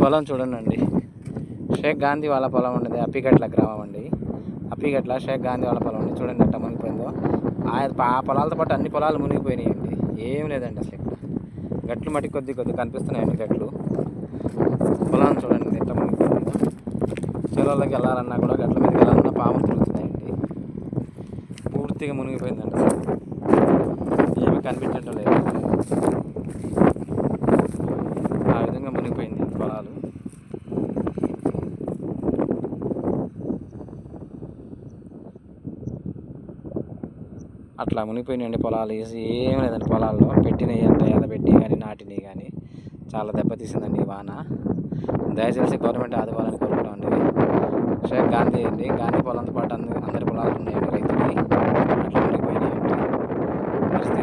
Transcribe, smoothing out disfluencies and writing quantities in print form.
పొలం చూడండి. షేక్ గాంధీ వాళ్ళ పొలం ఉండేది అప్పిగట్ల గ్రామం అండి. అప్పిగట్ల షేక్ గాంధీ వాళ్ళ పొలం ఉంది. చూడండి ఎట్లా మునిగిపోయిందో. ఆ పొలాలతో పాటు అన్ని పొలాలు మునిగిపోయినాయండి. ఏం లేదండి అసలు ఇక్కడ. గట్లు మట్టి కొద్ది కనిపిస్తున్నాయండి గట్లు. పొలం చూడండి ఎట్లా మునిగిపోయిందో. చెరువులోకి వెళ్ళాలన్నా కూడా గట్ల మీదకి వెళ్ళాలన్నా పాములు తిరుగుతున్నాయండి. పూర్తిగా మునిగిపోయిందండి అసలు. ఏమీ కనిపించడం లేదు. ఆ విధంగా మునిగిపోయింది పొలాలు. అట్లా మునిగిపోయినాయండి పొలాలు. ఏం లేదండి పొలాల్లో. పెట్టినవి అంత ఎదబెట్టి కానీ నాటినవి కానీ చాలా దెబ్బతీసిందండి ఈ వాన. దయచేసి గవర్నమెంట్ ఆదుకోవాలని కోరుకుంటామండి. షేక్ గాంధీ అండి. గాంధీ పొలంతో పాటు అందరి పొలాలు ఉన్నాయండి రైతులకి. అట్లా మునిగిపోయినాయండి. పరిస్థితి